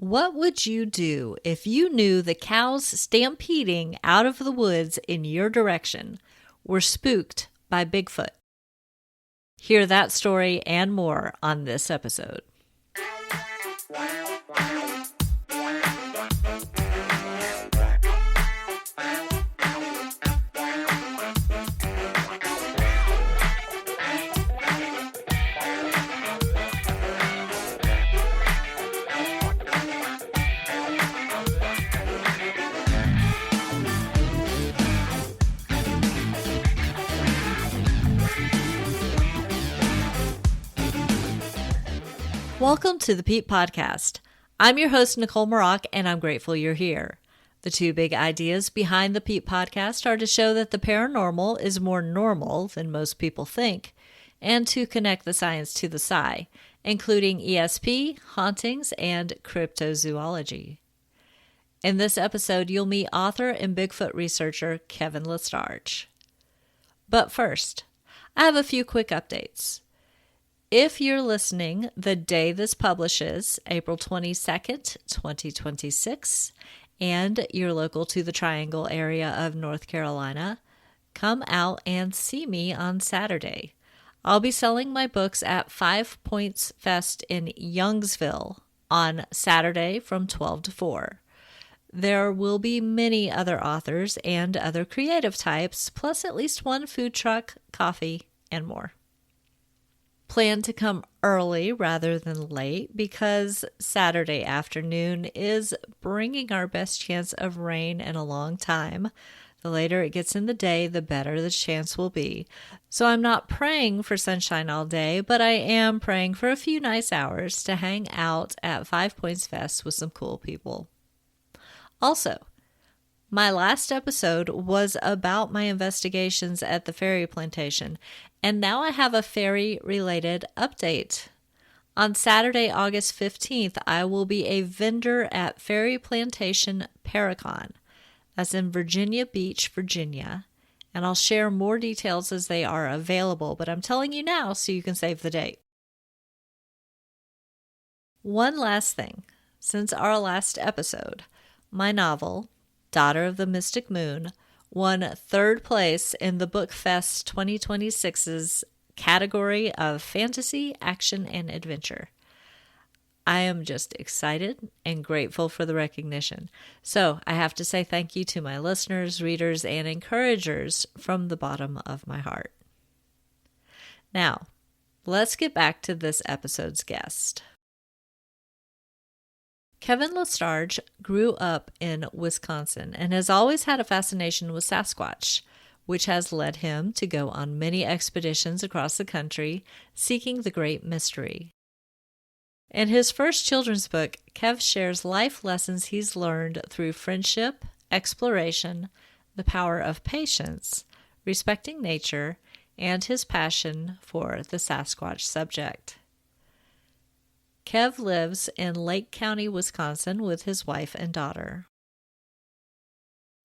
What would you do if you knew the cows stampeding out of the woods in your direction were spooked by Bigfoot? Hear that story and more on this episode. Welcome to the Peep Podcast. I'm your host, Nicole Maroc, and I'm grateful you're here. The two big ideas behind the Peep Podcast are to show that the paranormal is more normal than most people think, and to connect the science to the sci, including ESP, hauntings, and cryptozoology. In this episode, you'll meet author and Bigfoot researcher Kev LeStarge. But first, I have a few quick updates. If you're listening the day this publishes, April 22nd, 2026, and you're local to the Triangle area of North Carolina, come out and see me on Saturday. I'll be selling my books at 5 Points Fest in Youngsville on Saturday from 12 to 4. There will be many other authors and other creative types, plus at least one food truck, coffee, and more. Plan to come early rather than late because Saturday afternoon is bringing our best chance of rain in a long time. The later it gets in the day, the better the chance will be. So I'm not praying for sunshine all day, but I am praying for a few nice hours to hang out at 5 Points Fest with some cool people. Also, my last episode was about my investigations at the fairy plantation, and now I have a fairy-related update. On Saturday, August 15th, I will be a vendor at Fairy Plantation Paracon. That's in Virginia Beach, Virginia, and I'll share more details as they are available, but I'm telling you now so you can save the date. One last thing. Since our last episode, my novel, Daughter of the Mystic Moon, won third place in the BookFest 2026's category of fantasy, action, and adventure. I am just excited and grateful for the recognition. So I have to say thank you to my listeners, readers, and encouragers from the bottom of my heart. Now, let's get back to this episode's guest. Kev LeStarge grew up in Wisconsin and has always had a fascination with Sasquatch, which has led him to go on many expeditions across the country seeking the great mystery. In his first children's book, Kev shares life lessons he's learned through friendship, exploration, the power of patience, respecting nature, and his passion for the Sasquatch subject. Kev lives in Lake County, Wisconsin with his wife and daughter.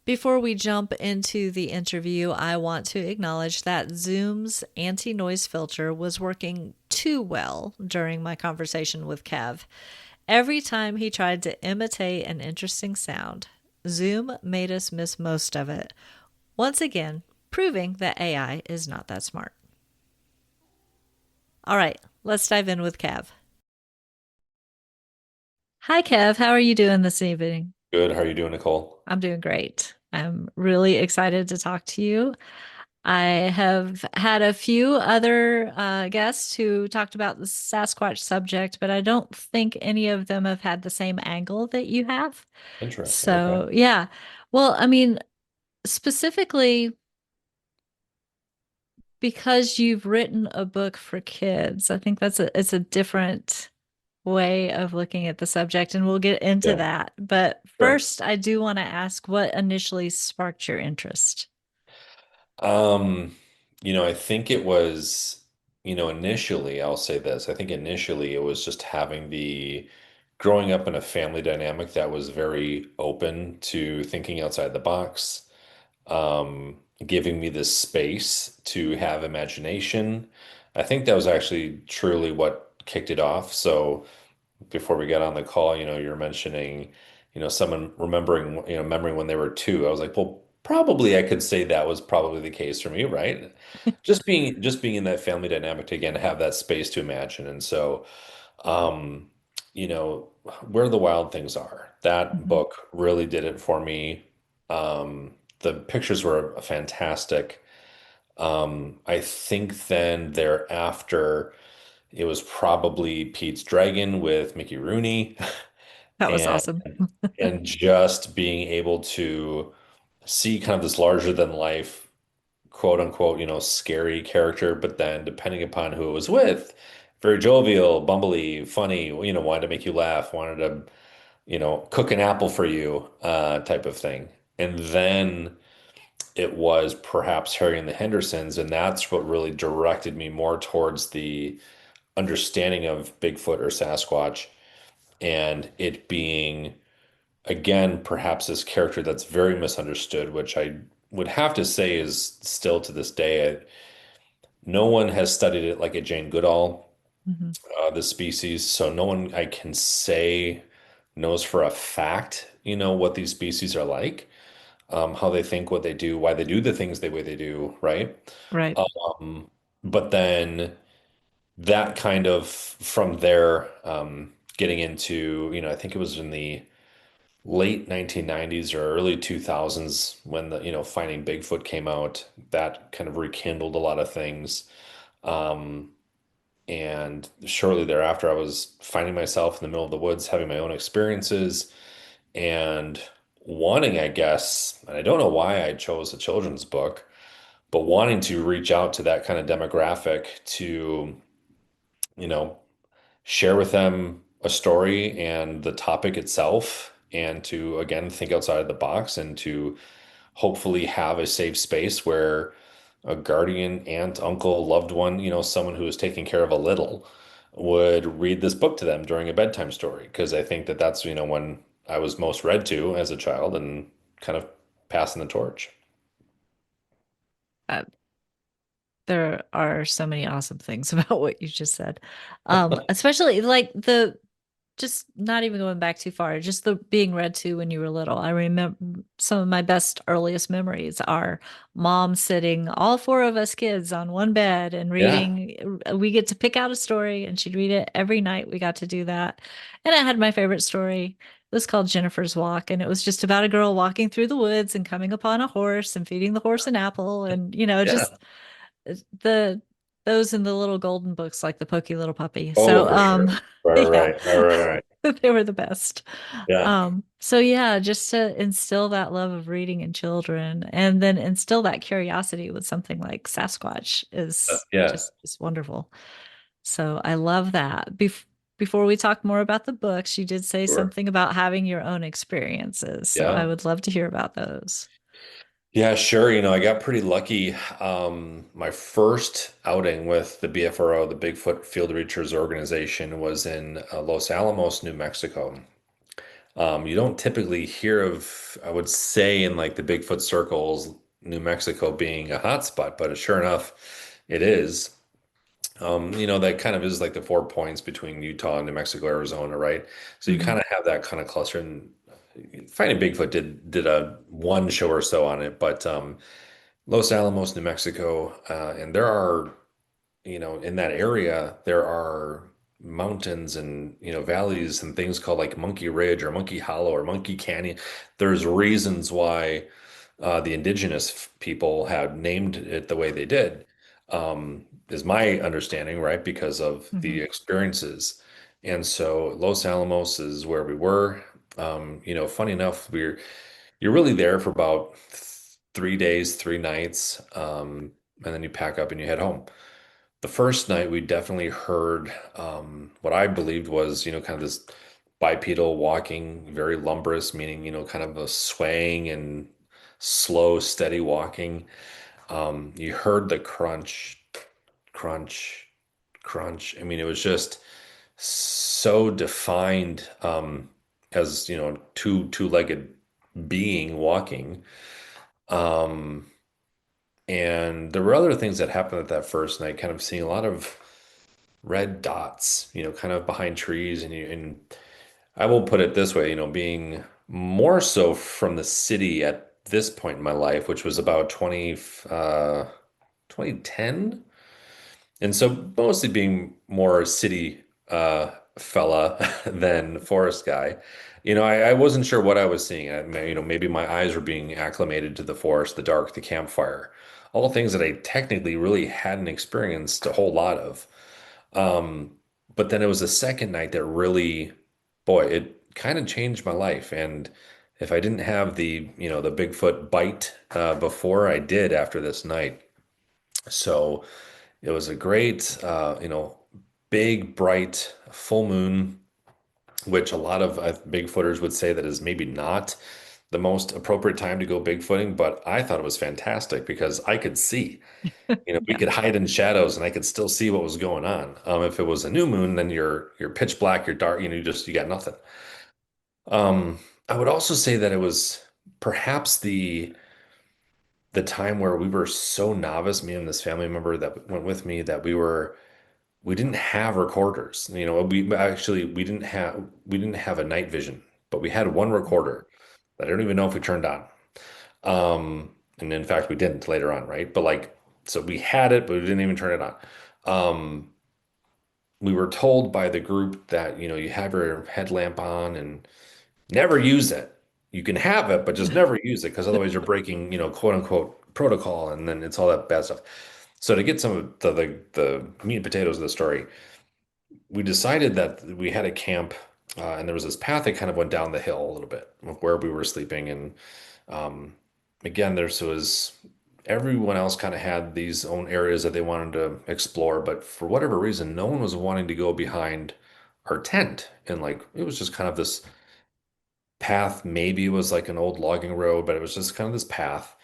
Before we jump into the interview, I want to acknowledge that Zoom's anti-noise filter was working too well during my conversation with Kev. Every time he tried to imitate an interesting sound, Zoom made us miss most of it. Once again, proving that AI is not that smart. All right, let's dive in with Kev. Hi, Kev. How are you doing this evening? Good. How are you doing, Nicole? I'm doing great. I'm really excited to talk to you. I have had a few other guests who talked about the Sasquatch subject, but I don't think any of them have had the same angle that you have. Interesting. Okay. So, yeah. Well, I mean, specifically because you've written a book for kids, I think it's a different way of looking at the subject, and we'll get into Yeah. that. But Sure. first, I do want to ask what initially sparked your interest? Um, I think it was, initially, I'll say this. I think initially it was just having the growing up in a family dynamic that was very open to thinking outside the box, giving me this space to have imagination. I think that was actually truly what kicked it off. So, before we got on the call, you're mentioning, someone remembering, remembering when they were two. I was like, well, probably I could say that was probably the case for me, right? Just being in that family dynamic to again have that space to imagine. And so, um, you know, Where the Wild Things Are, that Hmm. book really did it for me. The pictures were fantastic. I think then thereafter, it was probably Pete's Dragon with Mickey Rooney, That was and awesome. and just being able to see kind of this larger than life, quote unquote, scary character, but then depending upon who it was with, very jovial, bumbly, funny, wanted to make you laugh, wanted to, cook an apple for you, type of thing. And then it was perhaps Harry and the Hendersons, and that's what really directed me more towards the understanding of Bigfoot or Sasquatch and it being, again, perhaps this character that's very misunderstood, which I would have to say is still to this day, no one has studied it like a Jane Goodall, Hmm. the species. So no one I can say knows for a fact, what these species are like, how they think, what they do, why they do the things the way they do, right? Right. Um, but then that kind of from there, getting into, I think it was in the late 1990s or early 2000s when the, Finding Bigfoot came out, that kind of rekindled a lot of things. Um, and shortly thereafter, I was finding myself in the middle of the woods, having my own experiences and wanting, I guess, and I don't know why I chose a children's book, but wanting to reach out to that kind of demographic to, you know, share with them a story and the topic itself, and to again think outside the box and to hopefully have a safe space where a guardian, aunt, uncle, loved one, someone who is taking care of a little would read this book to them during a bedtime story. Because I think that that's, when I was most read to as a child and kind of passing the torch. Uh, there are so many awesome things about what you just said. Especially like the just not even going back too far, just the being read to when you were little. I remember some of my best earliest memories are mom sitting all four of us kids on one bed and Yeah. reading. We get to pick out a story and she'd read it every night. We got to do that. And I had my favorite story. It was called Jennifer's Walk, and it was just about a girl walking through the woods and coming upon a horse and feeding the horse an apple, and Yeah. just the those in the little golden books like the Pokey Little Puppy. Oh, So for sure. Right, yeah. right, right, right, right. They were the best. Yeah. So yeah, just to instill that love of reading in children and then instill that curiosity with something like Sasquatch is Yeah. just wonderful. So I love that. Before we talk more about the books, you did say Sure. something about having your own experiences. So I Yeah. would love to hear about those. Yeah, sure. I got pretty lucky. My first outing with the BFRO, the Bigfoot Field Research Organization, was in Los Alamos, New Mexico. You don't typically hear of, I would say, in like the Bigfoot circles, New Mexico being a hotspot, but sure enough, it is. That kind of is like the 4 points between Utah, New Mexico, Arizona, right? So you Hmm. kind of have that kind of cluster. And Finding Bigfoot did a one show or so on it, but Los Alamos, New Mexico, and there are, in that area, there are mountains and, valleys and things called like Monkey Ridge or Monkey Hollow or Monkey Canyon. There's reasons why the indigenous people had named it the way they did, is my understanding, right? Because of the Hmm. experiences. And so Los Alamos is where we were. Funny enough, you're really there for about 3 days, 3 nights, and then you pack up and you head home. The first night, we definitely heard what I believed was, kind of this bipedal walking, very lumbrous, meaning, kind of a swaying and slow, steady walking. You heard the crunch, crunch, crunch. I mean, it was just so defined, as, two-legged being walking. Um, and there were other things that happened at that first night, kind of seeing a lot of red dots, kind of behind trees. And I will put it this way, being more so from the city at this point in my life, which was about 2010. And so mostly being more city fella than forest guy, I wasn't sure what I was seeing. Maybe my eyes were being acclimated to the forest, the dark, the campfire, all things that I technically really hadn't experienced a whole lot of. Um, but then it was the second night that really, boy, it kind of changed my life. And if I didn't have the Bigfoot bite before, I did after this night. So it was a great, big, bright full moon, which a lot of Bigfooters would say that is maybe not the most appropriate time to go Bigfooting, but I thought it was fantastic because I could see. We Yeah. could hide in shadows and I could still see what was going on. If it was a new moon, then you're pitch black, you're dark, you got nothing. I would also say that it was perhaps the time where we were so novice, me and this family member that went with me, that we didn't have recorders. We didn't have a night vision, but we had one recorder that I don't even know if we turned on. And in fact, we didn't later on, right? But like, so we had it, but we didn't even turn it on. Um, we were told by the group that, you have your headlamp on and never use it. You can have it, but just never use it because otherwise you're breaking, quote unquote protocol, and then it's all that bad stuff. So to get some of the meat and potatoes of the story, we decided that we had a camp, and there was this path that kind of went down the hill a little bit of where we were sleeping. And um, again, there was everyone else kind of had these own areas that they wanted to explore, but for whatever reason, no one was wanting to go behind our tent. And like, it was just kind of this path. Maybe it was like an old logging road, but it was just kind of this path.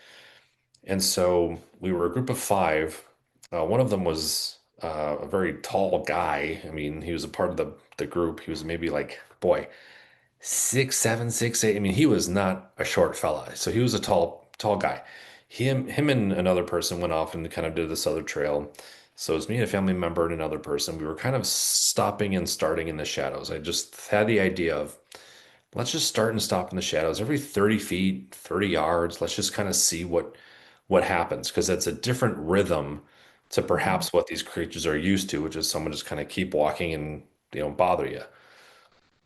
And so we were a group of five. One of them was a very tall guy. I mean, he was a part of the group. He was maybe like, boy, 6'7", 6'8". I mean, he was not a short fella. So he was a tall guy. Him and another person went off and kind of did this other trail. So it was me and a family member and another person. We were kind of stopping and starting in the shadows. I just had the idea of, let's just start and stop in the shadows every 30 feet, 30 yards. Let's just kind of see what happens, because that's a different rhythm to Mhm. perhaps what these creatures are used to, which is someone just kind of keep walking and bother you.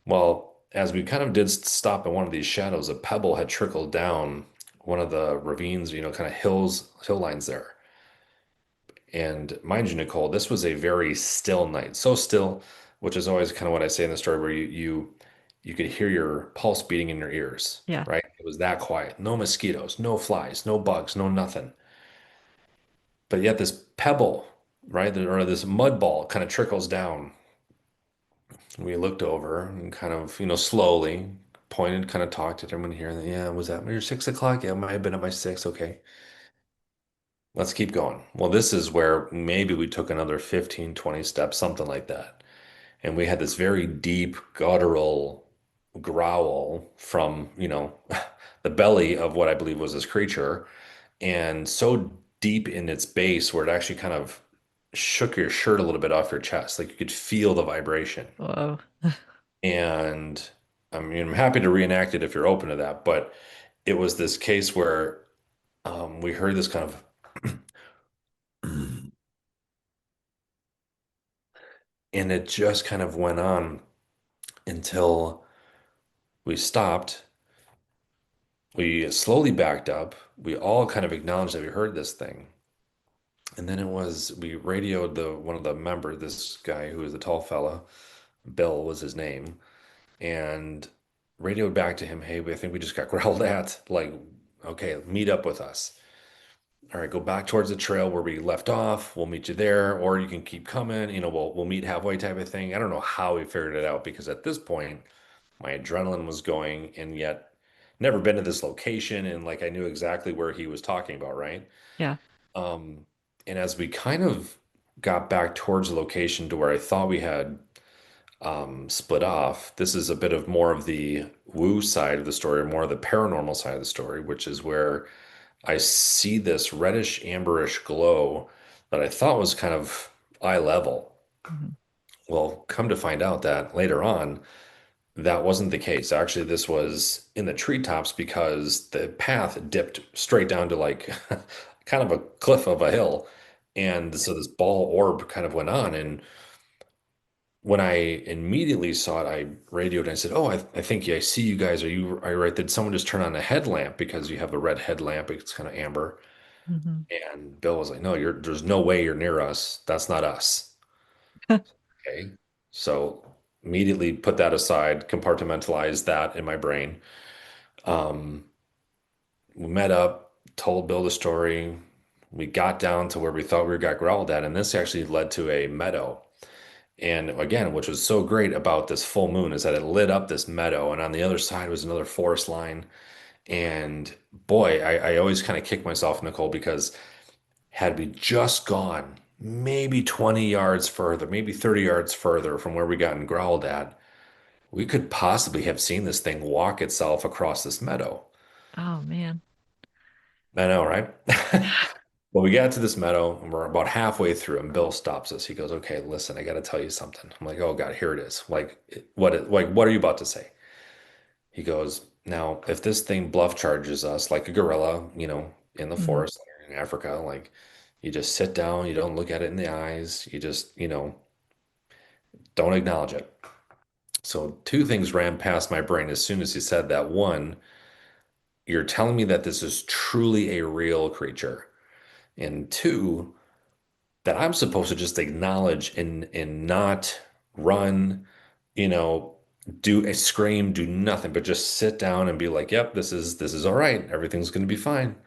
Well, as we kind of did stop in one of these shadows, a pebble had trickled down one of the ravines, kind of hill lines there. And mind you, Nicole, this was a very still night. So still, which is always kind of what I say in the story, where you could hear your pulse beating in your ears, Yeah. right? It was that quiet. No mosquitoes, no flies, no bugs, no nothing. But yet this pebble, right, or this mud ball kind of trickles down. We looked over and kind of, slowly pointed, kind of talked to everyone here. And yeah, was that your 6 o'clock? Yeah, it might have been at my six. Okay, let's keep going. Well, this is where maybe we took another 15, 20 steps, something like that. And we had this very deep, guttural growl from, the belly of what I believe was this creature. And so deep in its base where it actually kind of shook your shirt a little bit off your chest. Like you could feel the vibration. Whoa. And I mean, I'm happy to reenact it if you're open to that. But it was this case where we heard this kind of, and it just kind of went on until we stopped. We slowly backed up. We all kind of acknowledged that we heard this thing. And then we radioed one of the members, this guy who was the tall fella, Bill was his name, and radioed back to him, hey, I think we just got growled at. Like, okay, meet up with us. All right, go back towards the trail where we left off. We'll meet you there, or you can keep coming. We'll meet halfway type of thing. I don't know how we figured it out because at this point, my adrenaline was going, and yet never been to this location, and like I knew exactly where he was talking about, right? Yeah. Um, and as we kind of got back towards the location to where I thought we had split off, this is a bit of more of the woo side of the story, more of the paranormal side of the story, which is where I see this reddish amberish glow that I thought was kind of eye level. Well, come to find out that later on, that wasn't the case. Actually, this was in the treetops because the path dipped straight down to like kind of a cliff of a hill. And so this ball orb kind of went on. And when I immediately saw it, I radioed and I said, "Oh, I think I see you guys. Are you right? Did someone just turn on a headlamp because you have a red headlamp? It's kind of amber." Hmm. And Bill was like, "No, there's no way you're near us. That's not us." Okay. So immediately put that aside, compartmentalized that in my brain. Um, we met up, told Bill the story. We got down to where we thought we got growled at, and this actually led to a meadow. And again, which was so great about this full moon is that it lit up this meadow, and on the other side was another forest line. And boy, I always kind of kick myself, Nicole, because had we just gone maybe 20 yards further, maybe 30 yards further from where we gotten growled at, we could possibly have seen this thing walk itself across this meadow. Oh man. I know, right? Well, we got to this meadow and we're about halfway through, and Bill stops us. He goes, "Okay, listen, I got to tell you something." I'm like, "Oh God, here it is." What are you about to say? He goes, "Now, if this thing bluff charges us like a gorilla, in the Hmm. forest in Africa, like you just sit down, you don't look at it in the eyes, you just, don't acknowledge it." So two things ran past my brain as soon as he said that. One, you're telling me that this is truly a real creature. And two, that I'm supposed to just acknowledge and not run, you know, do a scream, do nothing, but just sit down and be like, "Yep, this is all right. Everything's going to be fine."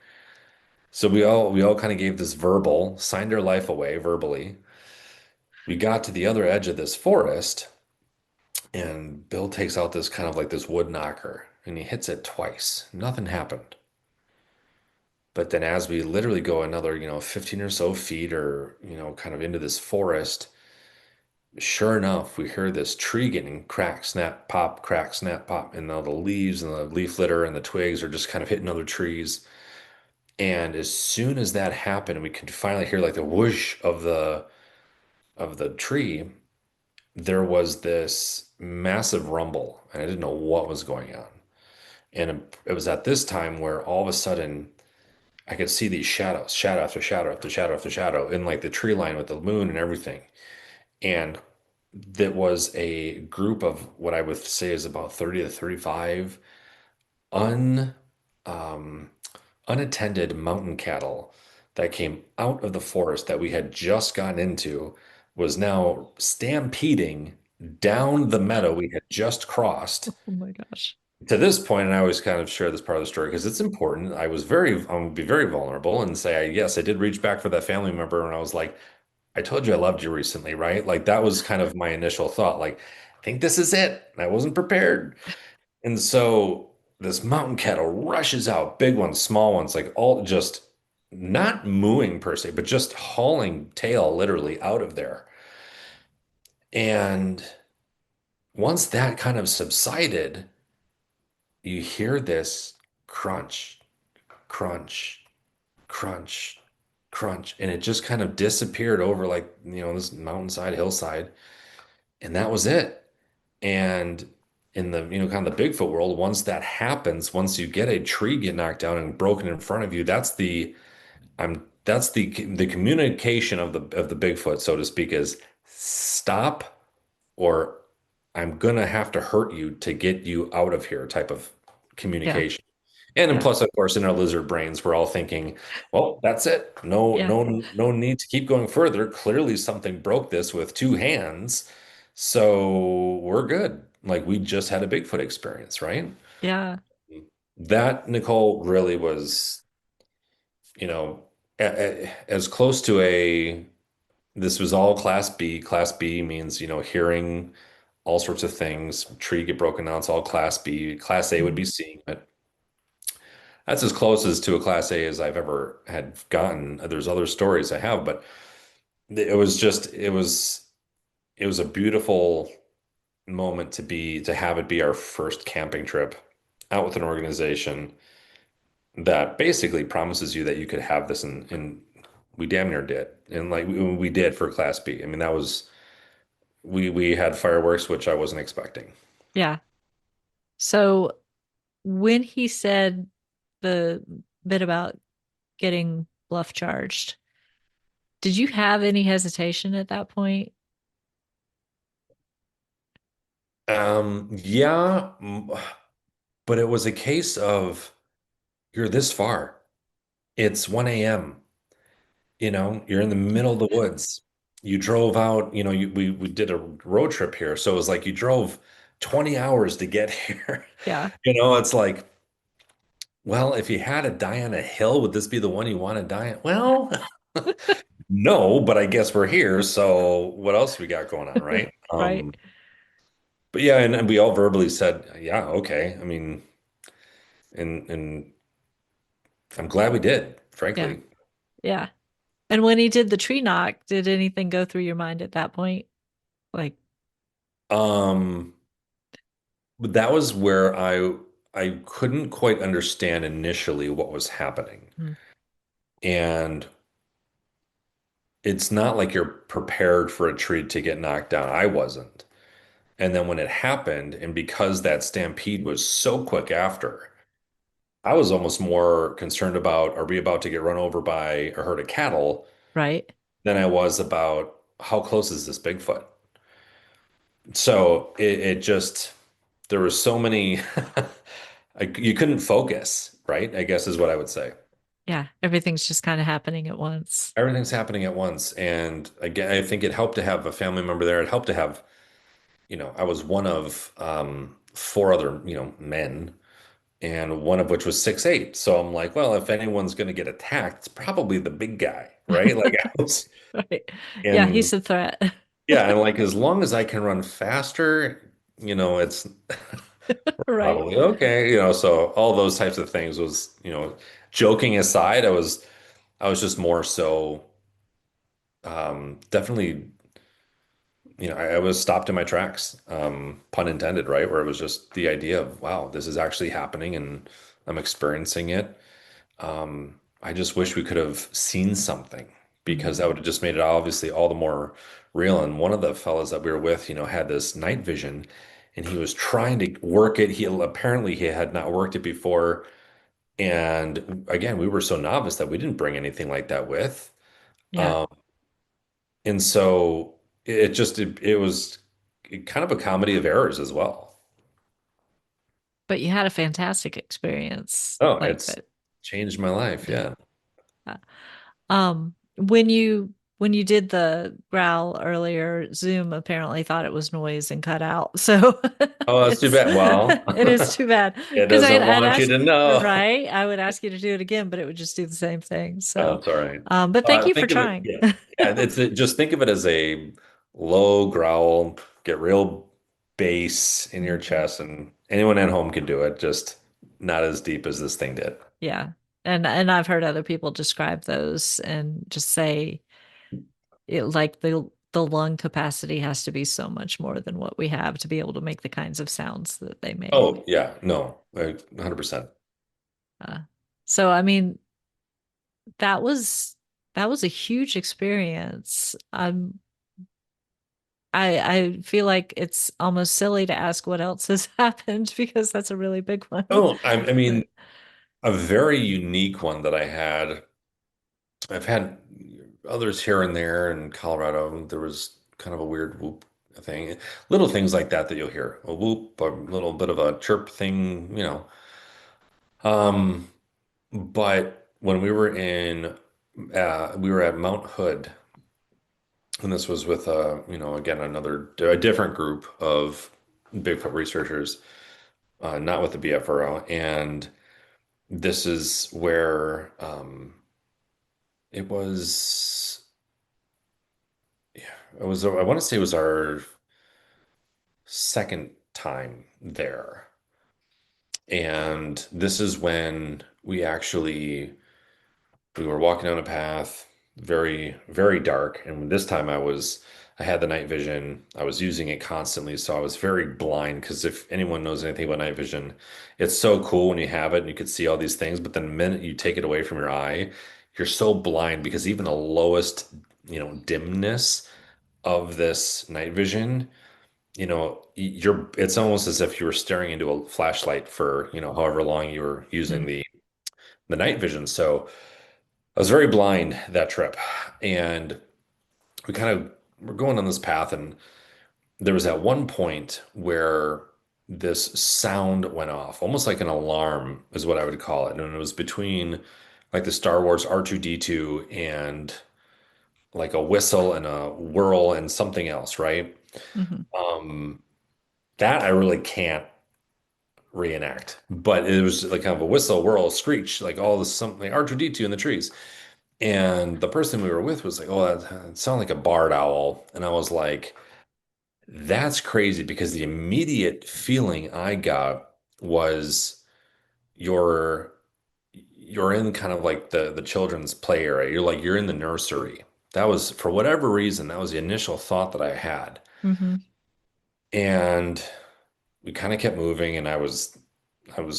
So we all kind of gave this verbal, signed our life away verbally. We got to the other edge of this forest, and Bill takes out this kind of like this wood knocker, and he hits it twice. Nothing happened. But then as we literally go another, 15 or so feet or, kind of into this forest, sure enough, we hear this tree getting crack, snap, pop, crack, snap, pop, and now the leaves and the leaf litter and the twigs are just kind of hitting other trees. And as soon as that happened, we could finally hear like the whoosh of the tree. There was this massive rumble, and I didn't know what was going on. And it was at this time where all of a sudden I could see these shadows, shadow after shadow after shadow after shadow, in like the tree line with the moon and everything. And that was a group of what I would say is about 30 to 35 un um, unattended mountain cattle that came out of the forest that we had just gotten into, was now stampeding down the meadow we had just crossed. Oh my gosh. To this point, and I always kind of share this part of the story because it's important. I'm gonna be very vulnerable and say, yes, I did reach back for that family member, and I was like, "I told you I loved you recently, right?" Like that was kind of my initial thought. Like, I think this is it. I wasn't prepared. And so this mountain cattle rushes out, big ones, small ones, like all just not mooing per se, but just hauling tail literally out of there. And once that kind of subsided, you hear this crunch, crunch, crunch, crunch, and it just kind of disappeared over like, this mountainside, hillside, and that was it. And in the, kind of the Bigfoot world, once that happens, once you get a tree get knocked down and broken in front of you, that's the communication of the Bigfoot, so to speak, is stop, or I'm gonna have to hurt you to get you out of here type of Yeah. communication. And then Yeah. plus, of course, in our lizard brains, we're all thinking, well, that's it. No, Yeah. no, no need to keep going further. Clearly, something broke this with two hands. So we're good. Like we just had a Bigfoot experience, right? Yeah. That, Nicole, really was, you know, as close to this was all Class B. Class B means, hearing all sorts of things. Tree get broken down, it's all Class B. Class A would be Mhm. seeing it. That's as close as to a Class A as I've ever had gotten. There's other stories I have, but it was a beautiful moment to have it be our first camping trip out with an organization that basically promises you that you could have this, and we damn near did. And like we did for Class B. I mean, that was we had fireworks, which I wasn't expecting. Yeah. So when he said the bit about getting bluff charged, did you have any hesitation at that point? Yeah, but it was a case of you're this far. It's 1 a.m. You're in the middle of the woods. You drove out, we did a road trip here. So it was like you drove 20 hours to get here. Yeah. It's like, well, if you had to die on a hill, would this be the one you want to die on? Well, no, but I guess we're here. So what else we got going on, right? Right. But yeah, and we all verbally said, yeah, okay. I mean, and I'm glad we did, Yeah. frankly. Yeah. And when he did the tree knock, did anything go through your mind at that point? Like, Um, but that was where I couldn't quite understand initially what was happening. hmm, And it's not like you're prepared for a tree to get knocked down. I wasn't. And then when it happened, and because that stampede was so quick after, I was almost more concerned about are we about to get run over by a herd of cattle right. than I was about how close is this Bigfoot. So it just there were so many you couldn't focus, right? I guess is what I would say. Yeah. Everything's just kind of happening at once. Everything's happening at once. And again, I think it helped to have a family member there. It helped to have, I was one of four other, men, and one of which was 6'8". So I'm like, well, if anyone's going to get attacked, it's probably the big guy, right? Like I was, Right. Yeah. and He's a threat. yeah, and like as long as I can run faster, it's Right. probably okay. So all those types of things was, joking aside, I was just more so definitely, I was stopped in my tracks, pun intended, right? Where it was just the idea of, wow, this is actually happening and I'm experiencing it. I just wish we could have seen something because Mhm. that would have just made it obviously all the more real. And one of the fellas that we were with, had this night vision and he was trying to work it. He had not worked it before. And again, we were so novice that we didn't bring anything like that with. Yeah. Um, and so it was kind of a comedy of errors as well. But you had a fantastic experience Oh, like it's that. changed my life. Yeah. Yeah. When you did the growl earlier, Zoom apparently thought it was noise and cut out. So Oh, that's too it's bad. Well, it is too bad it because doesn't I'd want you ask to know. right. I would ask you to do it again, but it would just do the same thing. Oh, So, it's all right. but thank you for Think of it. trying. Yeah. Yeah. Just think of it as a low growl, get real bass in your Mhm. chest, and anyone at home can do it, just not as deep as this thing did. Yeah. And I've heard other people describe those and just say it like the lung capacity has to be so much more than what we have to be able to make the kinds of sounds that they made. Oh, yeah. No, 100%. Uh, so I mean, that was that was a huge experience. I feel like it's almost silly to ask what else has happened because that's a really big one. Oh, I mean, But a very unique one that I had. I've had others here and there in Colorado. There was kind of a weird whoop thing, little things like that that you'll hear. A whoop, a little bit of a chirp thing. Um, but when we were at Mount Hood, and this was with, again, a different group of Bigfoot researchers, not with the BFRO. And this is where it was. Yeah, I want to say it was our second time there. And this is when we were walking down a path, very, very dark. And this time I had the night vision. I was using it constantly. So I was very blind because if anyone knows anything about night vision, it's so cool when you have it and you could see all these things. But then the minute you take it away from your eye, you're so blind because even the lowest, dimness of this night vision, it's almost as if you were staring into a flashlight for, however long you were using Mm. the night vision. So I was very blind that trip. And we kind of were going on this path, and there was at one point where this sound went off, almost like an alarm is what I would call it. And it was between like the Star Wars R2D2 and like a whistle and a whirl and something else, right? Hmm. Um, that I really can't reenact, but it was like kind of a whistle, whirl, screech, like all this something R2D2 in the trees. And the person we were with was like, "Oh, that sounded like a barred owl," and I was like, "That's crazy," because the immediate feeling I got was you're you're in kind of like the children's play area. You're in the nursery. That was, for whatever reason, that was the initial thought that I had. Hmm. And we kind of kept moving, and I was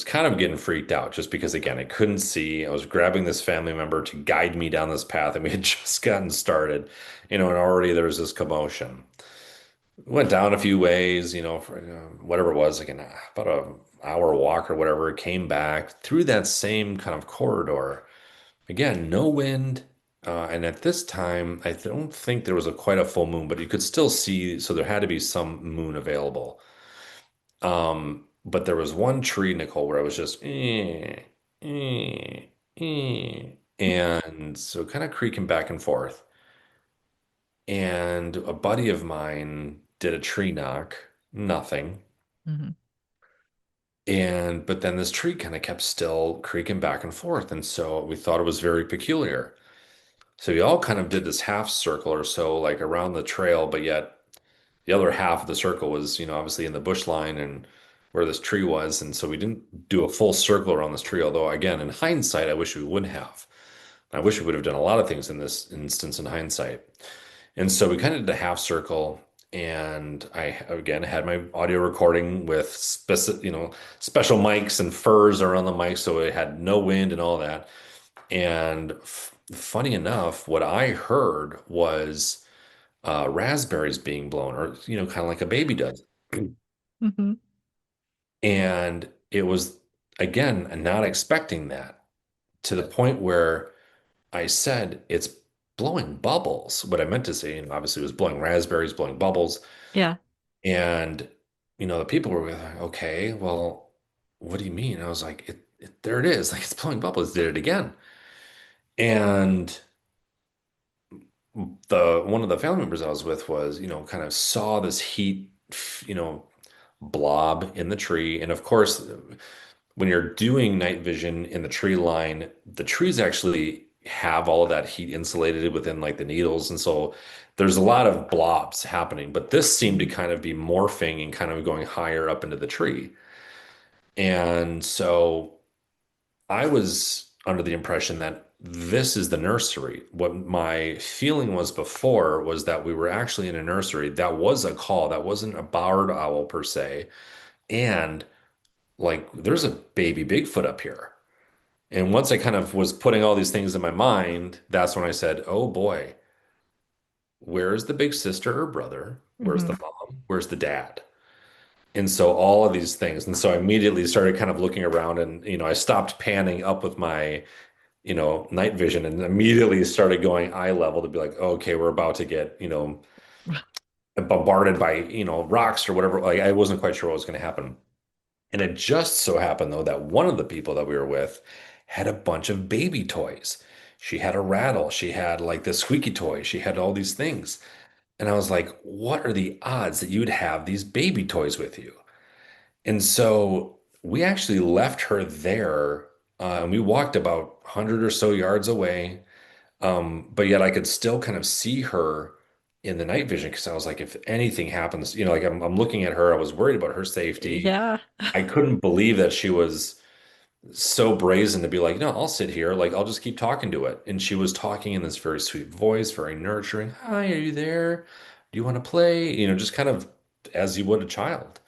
kind of getting freaked out just because, again, I couldn't see. I was grabbing this family member to guide me down this path, and we had just gotten started, and already there was this commotion. Went down a few ways, for whatever it was, like about an hour walk or whatever. Came back through that same kind of corridor. Again, no wind. And at this time, I don't think there was quite a full moon, but you could still see, so there had to be some moon available. But there was one tree, Nicole, where I was just and so kind of creaking back and forth. And a buddy of mine did a tree knock, nothing. Hmm. And but then this tree kind of kept still creaking back and forth. And so we thought it was very peculiar. So we all kind of did this half circle or so, like around the trail, but yet the other half of the circle was, obviously in the bush line and where this tree was. And so we didn't do a full circle around this tree, although again, in hindsight, I wish we would have. I wish we would have done a lot of things in this instance in hindsight. And so we kind of did a half circle. And I again had my audio recording with special mics and furs around the mic, so it had no wind and all that. And funny enough, what I heard was raspberries being blown, or kind of like a baby does. Hmm. And it was, again, not expecting that, to the point where I said it's blowing bubbles. What I meant to say, and obviously, it was blowing raspberries, blowing bubbles. Yeah. And the people were like, "Okay, well, what do you mean?" I was like, There it is, like it's blowing bubbles." Did it again, and the one of the family members I was with was, kind of saw this heat, you know, blob in the tree. And of course, when you're doing night vision in the tree line, the trees actually have all of that heat insulated within like the needles. And so there's a lot of blobs happening, but this seemed to Hmm. kind of be morphing and kind of going higher up into the tree. And so I was under the impression that this is the nursery. What my feeling was before was that we were actually in a nursery. That was a call. That wasn't a barred owl per se. And like, there's a baby Bigfoot up here. And once I kind of was putting all these things in my mind, that's when I said, "Oh boy, where's the big sister or brother? Where's Hmm. the mom? Where's the dad?" And so all of these things. And so I immediately started kind of looking around, and, I stopped panning up with my night vision, and immediately started going eye level to be like, okay, we're about to get, bombarded by, rocks or whatever. Like, I wasn't quite sure what was going to happen. And it just so happened, though, that one of the people that we were with had a bunch of baby toys. She had a rattle. She had like the squeaky toy. She had all these things. And I was like, what are the odds that you would have these baby toys with you? And so we actually left her there, and we walked about 100 or so yards away. But yet I could still kind of see her in the night vision, because I was like, if anything happens, like I'm looking at her, I was worried about her safety. Yeah. I couldn't believe that she was so brazen to be like, "No, I'll sit here. Like, I'll just keep talking to it." And she was talking in this very sweet voice, very nurturing. "Hi, are you there? Do you want to play?" Just kind of as you would a child.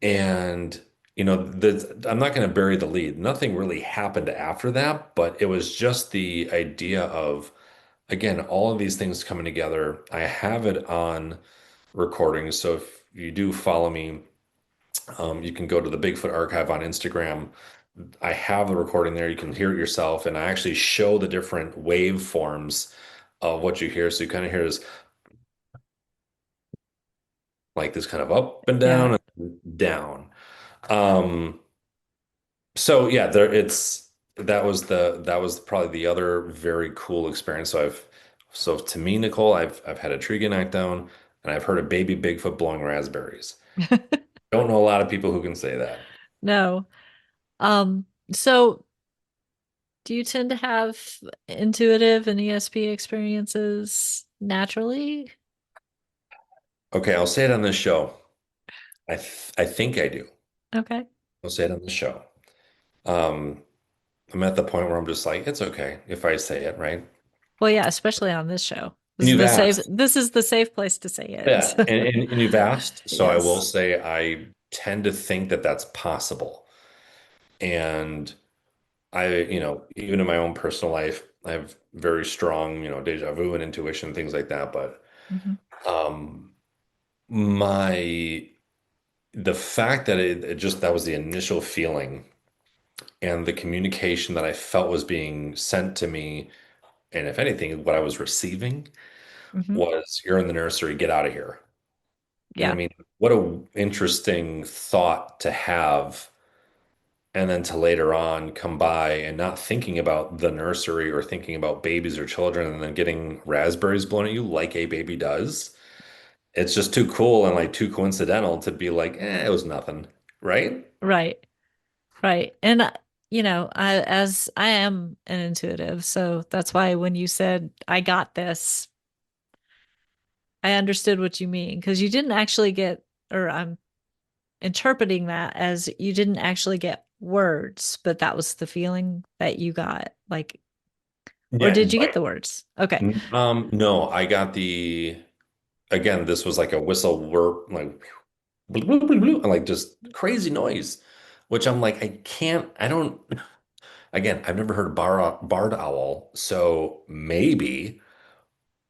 And, I'm not going to bury the lead. Nothing really happened after that, but it was just the idea of again, all of these things coming together. I have it on recording. So if you do follow me, you can go to the Bigfoot archive on Instagram. I have the recording there. You can hear it yourself. And I actually show the different waveforms of what you hear. So you kind of hear this like this kind of up and Yeah. down and down. Um, so yeah, that was probably the other very cool experience. So to me, Nicole, I've had a tree get knocked down and I've heard a baby Bigfoot blowing raspberries. Don't know a lot of people who can say that. No. So do you tend to have intuitive and ESP experiences naturally? Okay, I'll say it on this show. I think I do. Okay. I'll say it on the show. Um, I'm at the point where I'm just like, it's okay if I say it, right? Well, yeah, especially on this show. And you've asked. This is the safe place to say it. Yeah, and you've asked, so I will Yes. say I tend to think that that's possible. And even in my own personal life, I have very strong, deja vu and intuition, things like that. But Hmm. um, my the fact that it just that was the initial feeling and the communication that I felt was being sent to me, and if anything, what I was receiving Hmm. was, "You're in the nursery, get out of here." And I Yeah. mean, what a interesting thought to have, and then to later on come by and not thinking about the nursery or thinking about babies or children and then getting raspberries blown at you like a baby does. It's just too cool and like too coincidental to be like, it was nothing, right? Right. Right. And as I am an intuitive, so that's why when you said I got this, I understood what you mean because you didn't actually get, or I'm interpreting that as you didn't actually get words, but that was the feeling that you got. Like, or Yeah. did you get the words? Okay. No, I got again, this was like a whistle whir, like, blue, blue, blue, blue, and like just crazy noise, which I'm like, I don't, again, I've never heard a barred owl, so maybe,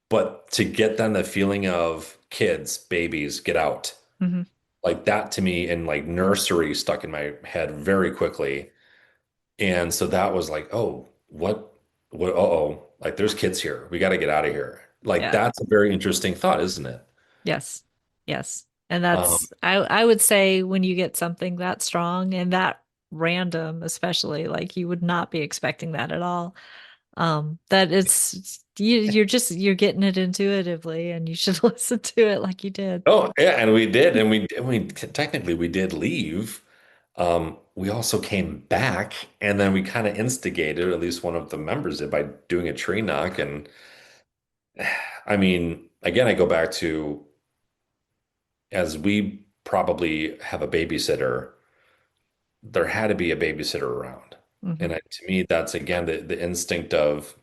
but to get then the feeling of kids, babies, get out, Hmm. like that to me and like nursery stuck in my head very quickly. And so that was like, oh, uh-oh, like there's kids here. We got to get out of here. Like Yeah. that's a very interesting thought, isn't it? Yes. Yes. And Um, I would say when you get something that strong and that random, especially, like you would not be expecting that at all. That you're getting it intuitively and you should listen to it like you did. oh yeah, and we did, and we technically we did leave. We also came back, and then we kind of instigated, at least one of the members did, by doing a tree knock. And I mean, again, I go back to as we probably have a babysitter, there had to be a babysitter around. Hmm. And to me, that's again the instinct of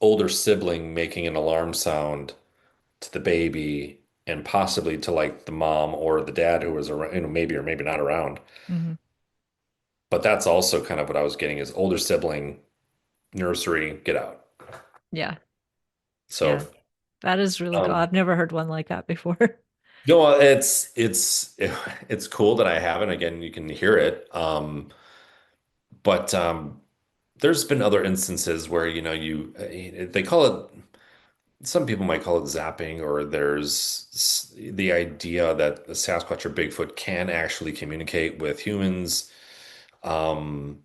older sibling making an alarm sound to the baby and possibly to like the mom or the dad who was around, maybe or maybe not around. Hmm. But that's also kind of what I was getting is older sibling, nursery, get out. Yeah. So, Yeah. That is really cool. um, I've never heard one like that before. no, it's cool that I have it. Again, you can hear it. But there's been other instances where they call it. Some people might call it zapping, or there's the idea that the Sasquatch or Bigfoot can actually communicate with humans. Um,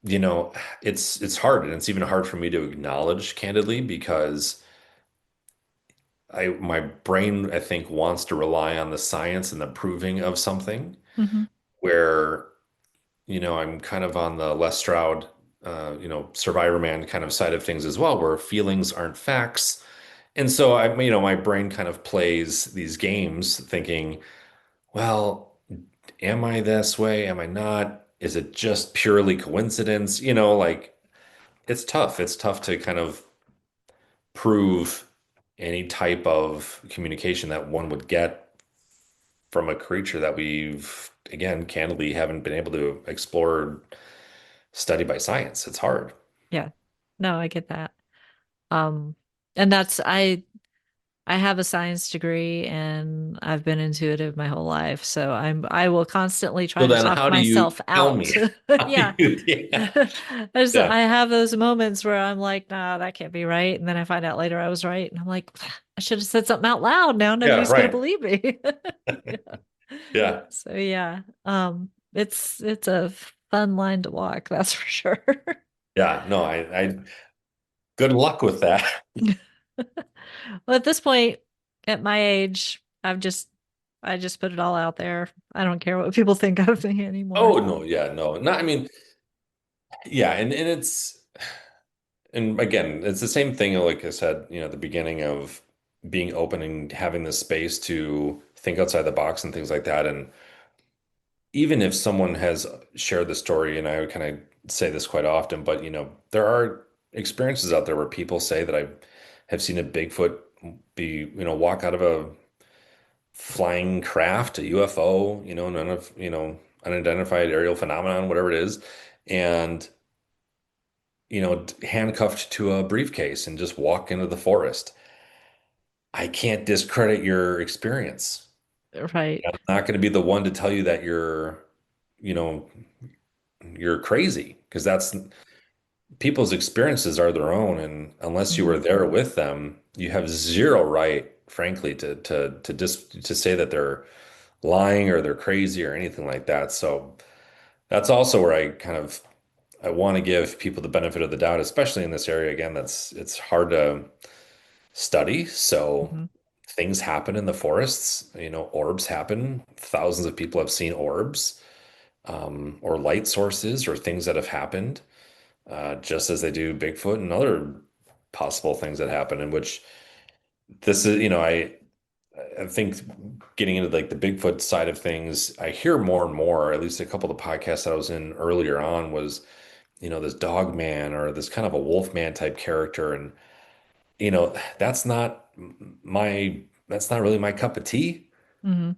you know, it's hard, and it's even hard for me to acknowledge candidly because my brain, I think, wants to rely on the science and the proving of something Hmm. where, I'm kind of on the Les Stroud, Survivor Man kind of side of things as well, where feelings aren't facts. And so my brain kind of plays these games thinking, well, am I this way? Am I not? Is it just purely coincidence? Like it's tough. It's tough to kind of prove any type of communication that one would get from a creature that we've, again, candidly haven't been able to explore, study by science. It's hard. Yeah. No, I get that. Um, and I have a science degree and I've been intuitive my whole life. So I will constantly try So to then talk how do you myself tell me? out. How do Yeah. you, yeah, yeah, I have those moments where I'm like, nah, that can't be right. And then I find out later I was right. And I'm like, I should have said something out loud. Now yeah, nobody's going to right. believe me. Yeah. Yeah, So yeah, it's a fun line to walk, that's for sure. yeah. No, I good luck with that. Well, at this point, at my age, I just put it all out there. I don't care what people think of me anymore. Oh no, yeah, no. Not, I mean, yeah, and it's and again, it's the same thing, like I said, at the beginning of being open and having the space to think outside the box and things like that. And even if someone has shared the story, and I kind of say this quite often, but there are experiences out there where people say that I have seen a Bigfoot be, walk out of a flying craft, a UFO, none of, unidentified aerial phenomenon, whatever it is, and handcuffed to a briefcase and just walk into the forest. I can't discredit your experience. Right. I'm not going to be the one to tell you that you know, you're crazy, because that's people's experiences are their own, and unless you were Hmm. there with them, you have zero right, frankly, to say that they're lying or they're crazy or anything like that. So that's also where I want to give people the benefit of the doubt, especially in this area. Again, it's hard to study. So Hmm. things happen in the forests, orbs happen. Thousands of people have seen orbs, or light sources or things that have happened, just as they do Bigfoot and other possible things that happen. In which this is, I think getting into like the Bigfoot side of things, I hear more and more, at least a couple of the podcasts that I was in earlier on was, this dog man or this kind of a wolf man type character. And, that's not that's not really my cup of tea. Hmm.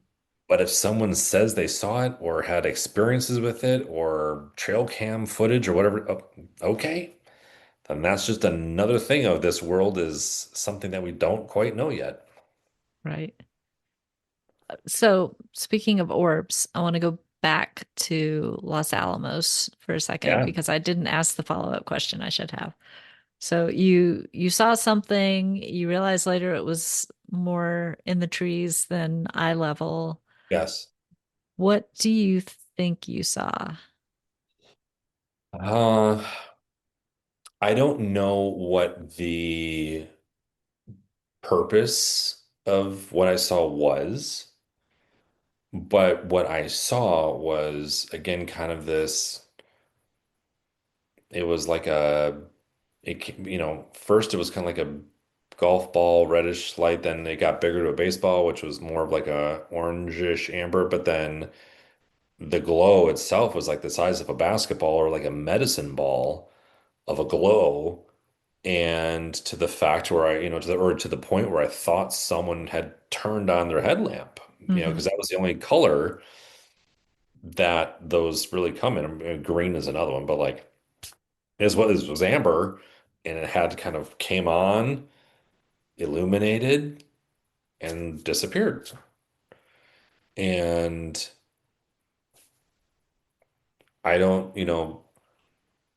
But if someone says they saw it or had experiences with it or trail cam footage or whatever, okay, then that's just another thing of this world is something that we don't quite know yet. Right. So, speaking of orbs, I want to go back to Los Alamos for a second Yeah. because I didn't ask the follow-up question I should have. So you saw something, you realized later it was more in the trees than eye level. Yes. What do you think you saw? Uh, I don't know what the purpose of what I saw was, but what I saw was, again, kind of this, it was like first it was kind of like a golf ball, reddish light, then it got bigger to a baseball, which was more of like a orangish amber, but then the glow itself was like the size of a basketball or like a medicine ball of a glow. And to the fact where to the point where I thought someone had turned on their headlamp, Hmm. because that was the only color that those really come in. Green is another one, but like is what this was amber, and it had kind of came on, illuminated, and disappeared. And I don't,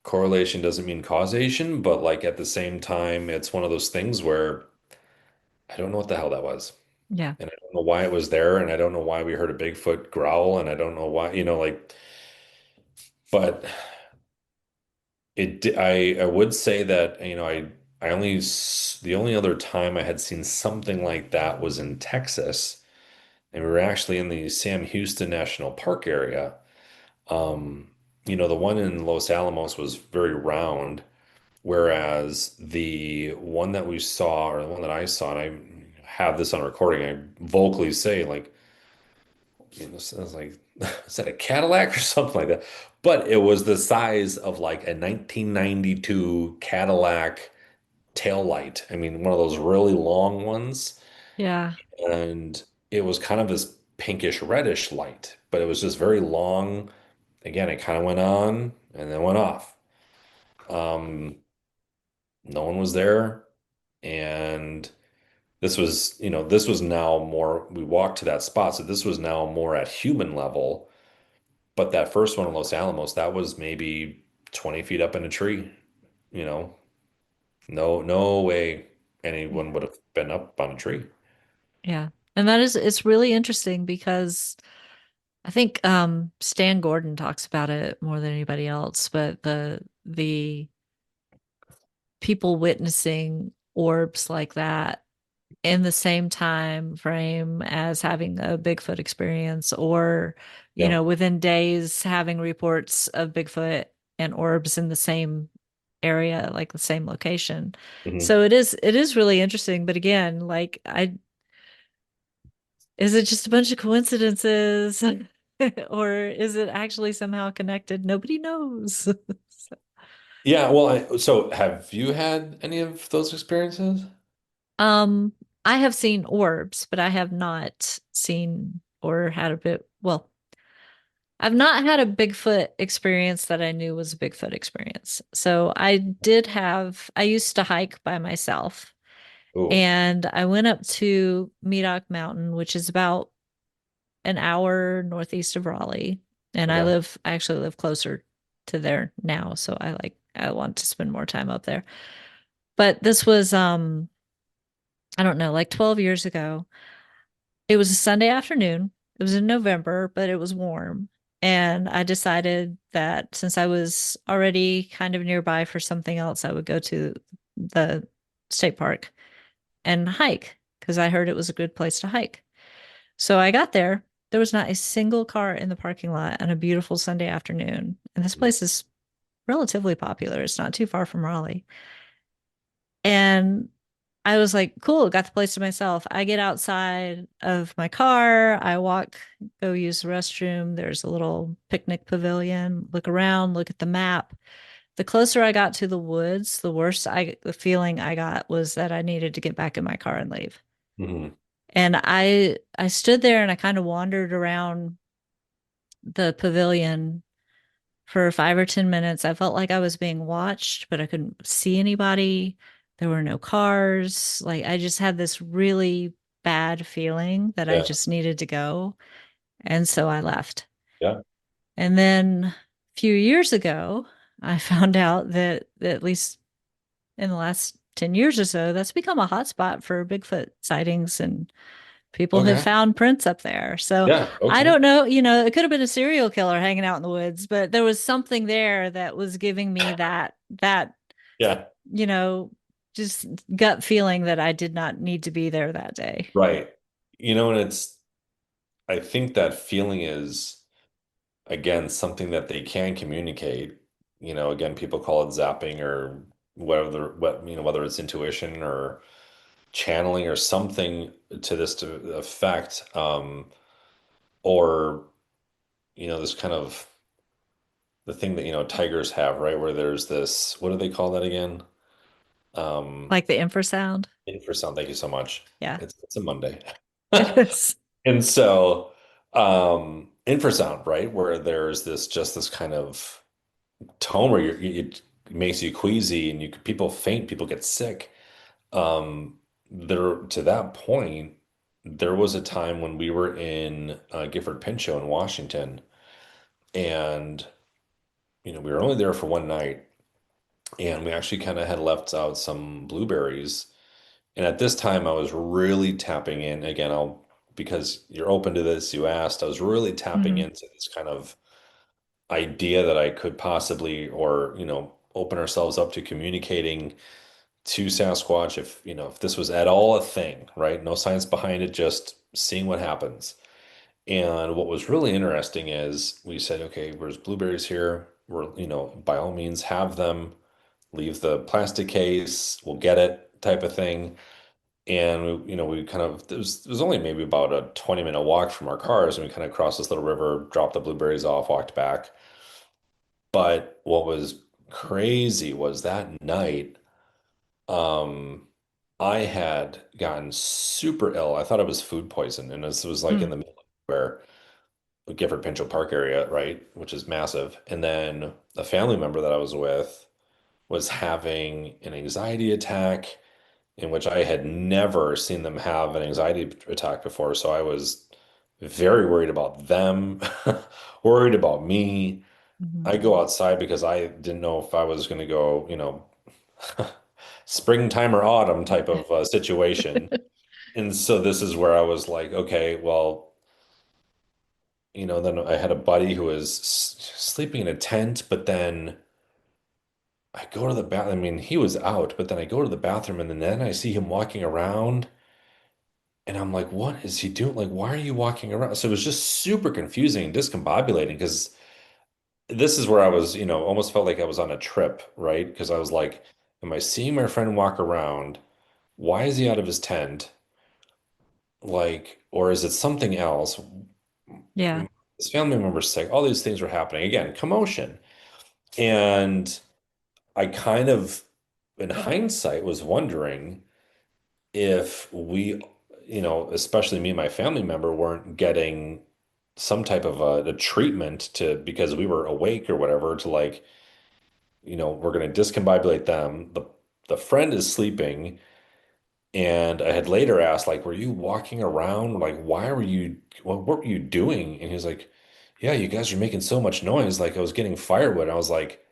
correlation doesn't mean causation, but like at the same time, it's one of those things where I don't know what the hell that was. Yeah. And I don't know why it was there, and I don't know why we heard a Bigfoot growl, and I don't know why, like, but I would say that, the only other time I had seen something like that was in Texas, and we were actually in the Sam Houston National Park area. Um, the one in Los Alamos was very round, whereas the one that we saw, or the one that I saw, and I have this on recording, I vocally say, like, I was like, is that a Cadillac or something like that? But it was the size of like a 1992 Cadillac tail light. I mean, one of those really long ones. Yeah. And it was kind of this pinkish reddish light, but it was just very long. Again, it kind of went on and then went off. Um, no one was there. And this was now more, we walked to that spot. So this was now more at human level. But that first one in Los Alamos, that was maybe 20 feet up in a tree, you know, no way anyone would have been up on a tree. Yeah. And that is it's really interesting because I think Stan Gordon talks about it more than anybody else, but the people witnessing orbs like that in the same time frame as having a Bigfoot experience, or, Yeah. within days having reports of Bigfoot and orbs in the same area, like the same location. Hmm. So it is really interesting. But again, like is it just a bunch of coincidences? Or is it actually somehow connected? Nobody knows. Yeah. Well, so have you had any of those experiences? Um, I have seen orbs, but I have not seen or had a bit, well, I've not had a Bigfoot experience that I knew was a Bigfoot experience. So I used to hike by myself, Oh, and I went up to Medoc Mountain, which is about an hour northeast of Raleigh. And okay. I actually live closer to there now. So I want to spend more time up there. But this was, I don't know, like 12 years ago. It was a Sunday afternoon. It was in November, but it was warm. And I decided that since I was already kind of nearby for something else, I would go to the state park and hike because I heard it was a good place to hike. So I got there. There was not a single car in the parking lot on a beautiful Sunday afternoon. And this place is relatively popular. It's not too far from Raleigh. And I was like, cool, got the place to myself. I get outside of my car, I walk, go use the restroom. There's a little picnic pavilion, look around, look at the map. The closer I got to the woods, the feeling I got was that I needed to get back in my car and leave. Hmm. And I stood there and I kind of wandered around the pavilion for 5 or 10 minutes. I felt like I was being watched, but I couldn't see anybody. There were no cars. Like I just had this really bad feeling that I Yeah. just needed to go. And so I left. Yeah. And then a few years ago, I found out that at least in the last 10 years or so, that's become a hotspot for Bigfoot sightings, and people have Okay. found prints up there. So Yeah. I Okay. don't know, it could have been a serial killer hanging out in the woods, but there was something there that was giving me that, Yeah. you know, just gut feeling that I did not need to be there that day. Right. And I think that feeling is, again, something that they can communicate. Again, people call it zapping or whether it's intuition or channeling or something to this to effect. Or, this kind of the thing that, tigers have, right? Where there's this, what do they call that again? Um, Like the infrasound. Infrasound. Thank you so much. Yeah, It's a Monday. it is. And so, infrasound, right? Where there's this kind of tone where it makes you queasy and people faint, people get sick. There to that point, there was a time when we were in Gifford Pinchot in Washington, and we were only there for one night, and we actually kind of had left out some blueberries. And at this time, I was really tapping in again. Because you're open to this, you asked. I was really tapping Mhm. into this kind of idea that I could possibly, or open ourselves up to communicating to Sasquatch if this was at all a thing, right? No science behind it, just seeing what happens. And what was really interesting is we said, okay, there's blueberries here. We're, by all means have them. Leave the plastic case. We'll get it, type of thing. And we kind of it was only maybe about a 20-minute walk from our cars, and we kind of crossed this little river, dropped the blueberries off, walked back. But what was crazy was that night, um, I had gotten super ill. I thought it was food poison, and this was like in Mm. the middle of where Gifford Pinchot Park area, right, which is massive. And then a family member that I was with was having an anxiety attack, in which I had never seen them have an anxiety attack before. So I was very worried about them, worried about me. Hmm. I go outside because I didn't know if I was going to go, springtime or autumn type of situation. And so this is where I was like, okay, well, then I had a buddy who was sleeping in a tent, but then I go to the bath. I mean, he was out, but then I go to the bathroom and then I see him walking around and I'm like, what is he doing? Like, why are you walking around? So it was just super confusing and discombobulating because this is where I was, almost felt like I was on a trip, right? Because I was like, am I seeing my friend walk around? Why is he out of his tent? Like, or is it something else? Yeah. His family member's sick. All these things were happening. Again, commotion. And I kind of, in hindsight, was wondering if we, especially me and my family member, weren't getting some type of a treatment to because we were awake or whatever to like, we're going to discombobulate them. The friend is sleeping, and I had later asked, like, were you walking around? Like, why were you? What were you doing? And he was like, yeah, you guys are making so much noise. Like, I was getting firewood. I was like,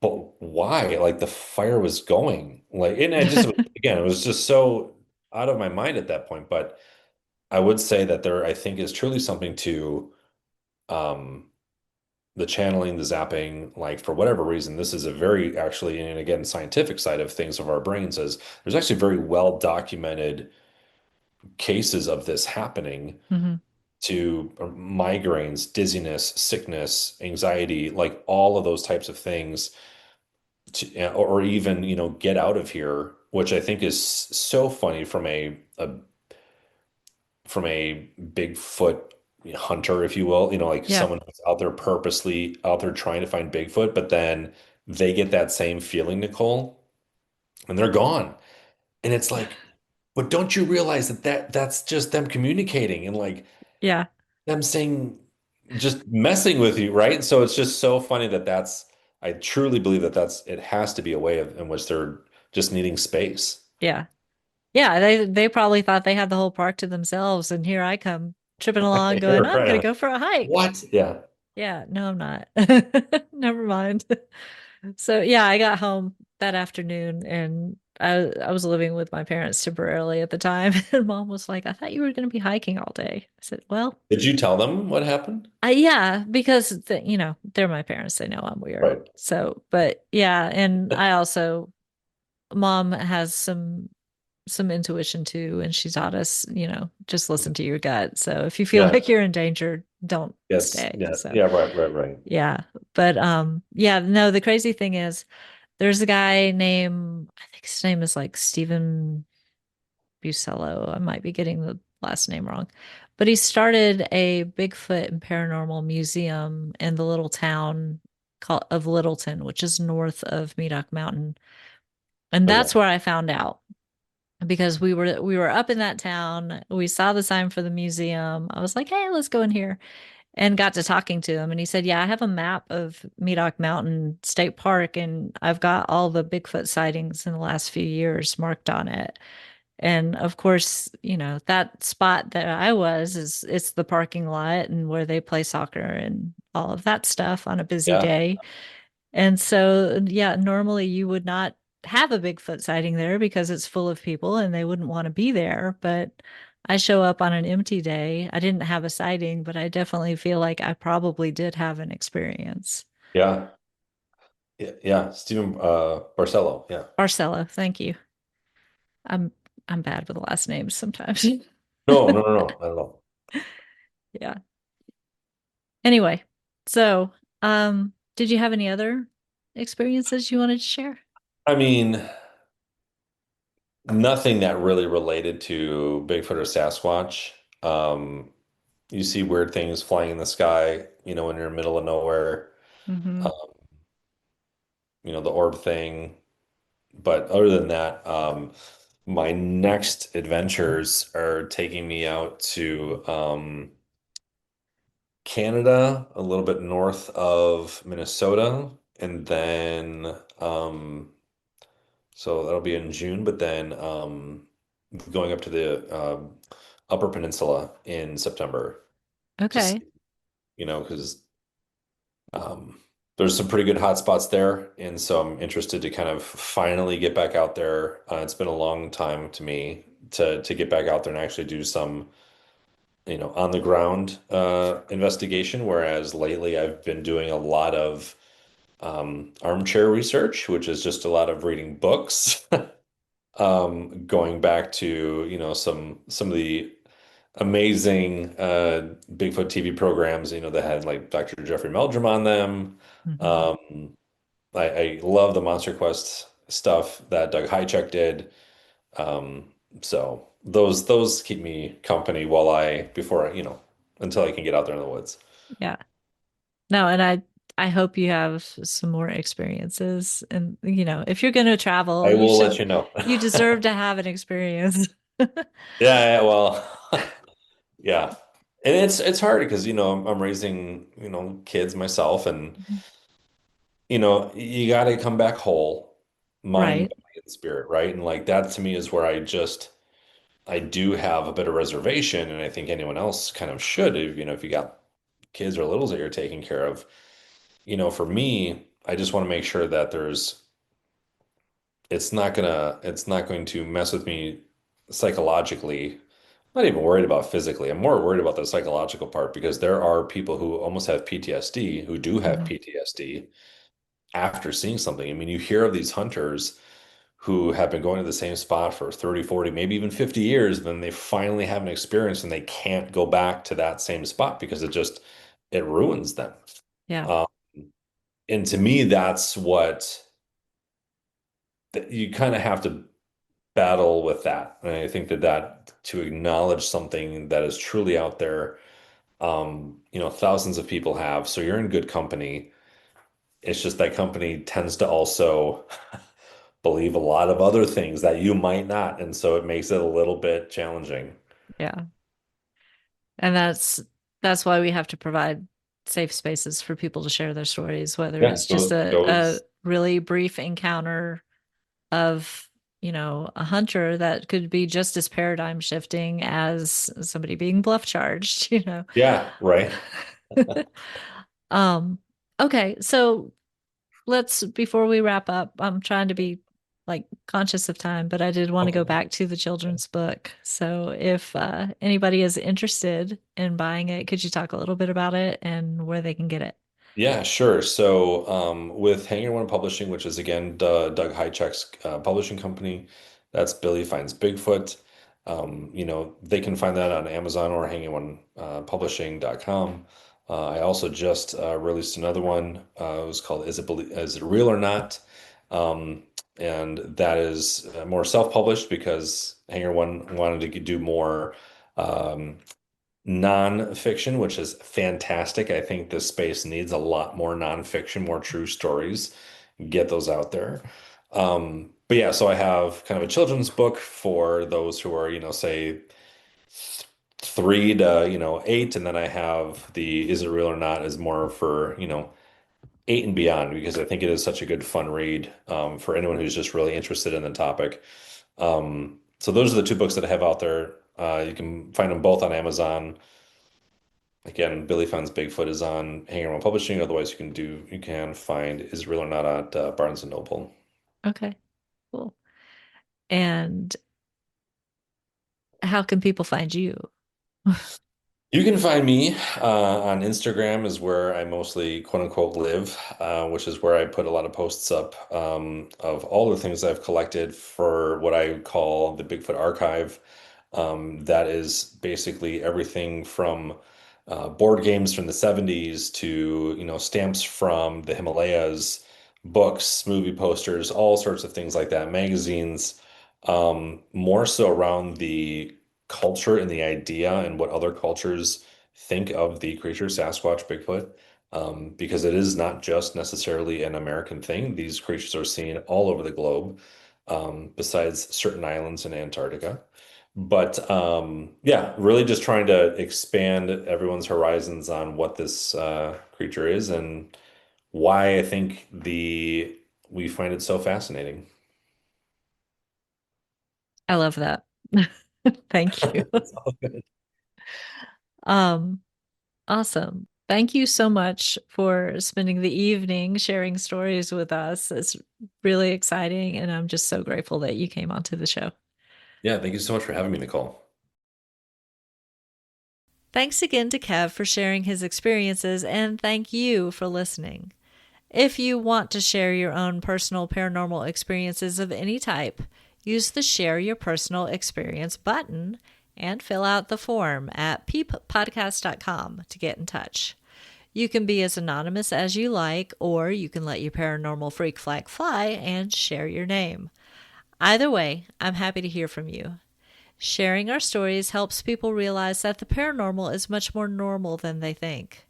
but why? Like, the fire was going. Like, and I just again, it was just so out of my mind at that point. But I would say that there, I think, is truly something to um the channeling, the zapping, like for whatever reason, this is a very actually, and again, scientific side of things of our brains is there's actually very well documented cases of this happening Hmm. to migraines, dizziness, sickness, anxiety, like all of those types of things to, or even, get out of here, which I think is so funny from a Bigfoot hunter, if you will, like Yeah. someone who's out there purposely out there trying to find Bigfoot, but then they get that same feeling, Nicole, and they're gone. And it's like, but don't you realize that's just them communicating and like Yeah. them saying, just messing with you, right? So it's just so funny I truly believe it has to be a way in which they're just needing space. Yeah. Yeah. They probably thought they had the whole park to themselves, and here I come tripping along going, I'm gonna Right. go for a hike. What? Yeah. Yeah, no, I'm not. Never mind. So yeah, I got home that afternoon and I was living with my parents temporarily at the time. And mom was like, I thought you were going to be hiking all day. I said, well, Did you tell them what happened? yeah, because they're my parents. They know I'm weird. Right. So, but yeah, and I also mom has some intuition too, and she taught us, just listen to your gut. So if you feel Yeah. like you're in danger, don't Yes. stay. Yeah. So Yeah. Right. Right. Right. yeah. But yeah, no, the crazy thing is there's a guy named I think his name is like Stephen Bucello. I might be getting the last name wrong. But he started a Bigfoot and paranormal museum in the little town called of Littleton, which is north of Medoc Mountain. And Okay. that's where I found out because we were up in that town. We saw the sign for the museum. I was like, "Hey, let's go in here." And got to talking to him. And he said, yeah, I have a map of Medoc Mountain State Park, and I've got all the Bigfoot sightings in the last few years marked on it. And of course, that spot that I was is it's the parking lot and where they play soccer and all of that stuff on a busy Yeah. day. And so, yeah, normally you would not have a Bigfoot sighting there because it's full of people and they wouldn't want to be there. But I show up on an empty day. I didn't have a sighting, but I definitely feel like I probably did have an experience. Yeah. Yeah. Yeah. Stephen Barcelo. Yeah. Marcella, thank you. I'm I'm bad with last names sometimes. No. No. No. No. Not at all. Yeah. Anyway, so did you have any other experiences you wanted to share? I mean, nothing that really related to Bigfoot or Sasquatch. Um, you see weird things flying in the sky, when you're in the middle of nowhere. Hmm. Um, the orb thing. But other than that, my next adventures are taking me out to Canada, a little bit north of Minnesota, and then So that'll be in June, but then going up to the Upper Peninsula in September. Just, Okay. because um, there's some pretty good hot spots there, and so I'm interested to kind of finally get back out there. It's been a long time to me to get back out there and actually do some, on the ground investigation. Whereas lately I've been doing a lot of armchair research, which is just a lot of reading books. Going back to, some of the amazing Bigfoot TV programs, that had like Dr. Jeffrey Meldrum on them. Hmm. Um, I love the Monster Quest stuff that Doug Hychek did. Um, so those keep me company while until I can get out there in the woods. Yeah. No, and I hope you have some more experiences. And if you're going to travel, I will let you know. you deserve to have an experience. Yeah, yeah, well, yeah. And it's hard because, I'm raising, kids myself, and you got to come back whole, mind, Right. body, and spirit, right? And like that to me is where I do have a bit of reservation, and I think anyone else kind of should, if you got kids or littles that you're taking care of. For me, I just want to make sure that it's not going to mess with me psychologically. I'm not even worried about physically. I'm more worried about the psychological part because there are people who almost have PTSD, who do have Hmm. PTSD after seeing something. I mean, you hear of these hunters who have been going to the same spot for 30, 40, maybe even 50 years, then they finally have an experience and they can't go back to that same spot because it ruins them. Yeah. Um, and to me, that's what that you kind of have to battle with that. And I think that to acknowledge something that is truly out there, thousands of people have, so you're in good company. It's just that company tends to also believe a lot of other things that you might not, and so it makes it a little bit challenging. Yeah. And that's why we have to provide safe spaces for people to share their stories, whether Yeah, it's just a goats. really brief encounter of, a hunter that could be just as paradigm shifting as somebody being bluff charged, Yeah, right. Um, okay, so before we wrap up, I'm trying to be like conscious of time, but I did want to go Okay. back to the children's book. So if anybody is interested in buying it, could you talk a little bit about it and where they can get it? Yeah, sure. So, with Hanger One Publishing, which is again Doug Hychek's publishing company, that's Billy Finds Bigfoot. They can find that on Amazon or hanging1publishing.com. I also just released another one. It was called Is It Real or Not? Um, and that is more self-published because Hanger One wanted to do more. Um, nonfiction, which is fantastic. I think this space needs a lot more nonfiction, more true stories. Get those out there. But yeah, so I have kind of a children's book for those who are, say 3 to, 8, and then I have the Is It Real or Not is more for, 8 and beyond because I think it is such a good fun read for anyone who's just really interested in the topic. So those are the two books that I have out there. You can find them both on Amazon. Again, Billy Finds Bigfoot is on Hanger One Publishing. Otherwise, you can find Is Real or Not at Barnes and Noble. Okay, cool. And how can people find you? You can find me on Instagram is where I mostly quote unquote live, which is where I put a lot of posts up of all the things I've collected for what I call the Bigfoot Archive. That is basically everything from board games from the 70s to, stamps from the Himalayas, books, movie posters, all sorts of things like that, magazines, more so around the culture and the idea and what other cultures think of the creature Sasquatch, Bigfoot, because it is not just necessarily an American thing. These creatures are seen all over the globe, besides certain islands in Antarctica. But yeah, really just trying to expand everyone's horizons on what this creature is and why I think the we find it so fascinating. I love that. Thank you. It's all good. Um, awesome. Thank you so much for spending the evening sharing stories with us. It's really exciting, and I'm just so grateful that you came onto the show. Yeah, thank you so much for having me, Nicole. Thanks again to Kev for sharing his experiences, and thank you for listening. If you want to share your own personal paranormal experiences of any type, use the Share Your Personal Experience button and fill out the form at peeppodcast.com to get in touch. You can be as anonymous as you like, or you can let your paranormal freak flag fly and share your name. Either way, I'm happy to hear from you. Sharing our stories helps people realize that the paranormal is much more normal than they think.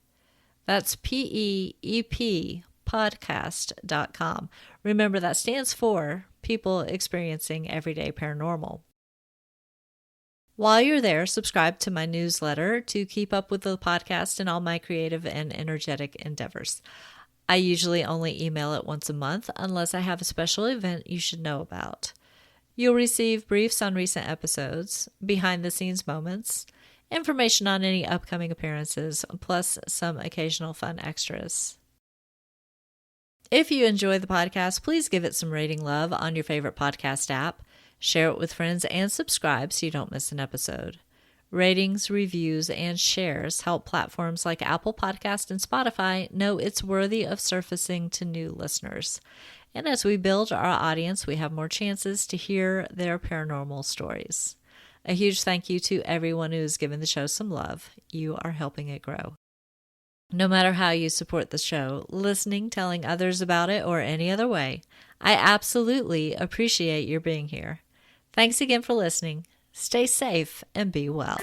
That's PEEP podcast.com. Remember, that stands for People Experiencing Everyday Paranormal. While you're there, subscribe to my newsletter to keep up with the podcast and all my creative and energetic endeavors. I usually only email it once a month unless I have a special event you should know about. You'll receive briefs on recent episodes, behind-the-scenes moments, information on any upcoming appearances, plus some occasional fun extras. If you enjoy the podcast, please give it some rating love on your favorite podcast app, share it with friends, and subscribe so you don't miss an episode. Ratings, reviews, and shares help platforms like Apple Podcast and Spotify know it's worthy of surfacing to new listeners. And as we build our audience, we have more chances to hear their paranormal stories. A huge thank you to everyone who has given the show some love. You are helping it grow. No matter how you support the show, listening, telling others about it, or any other way, I absolutely appreciate your being here. Thanks again for listening. Stay safe and be well.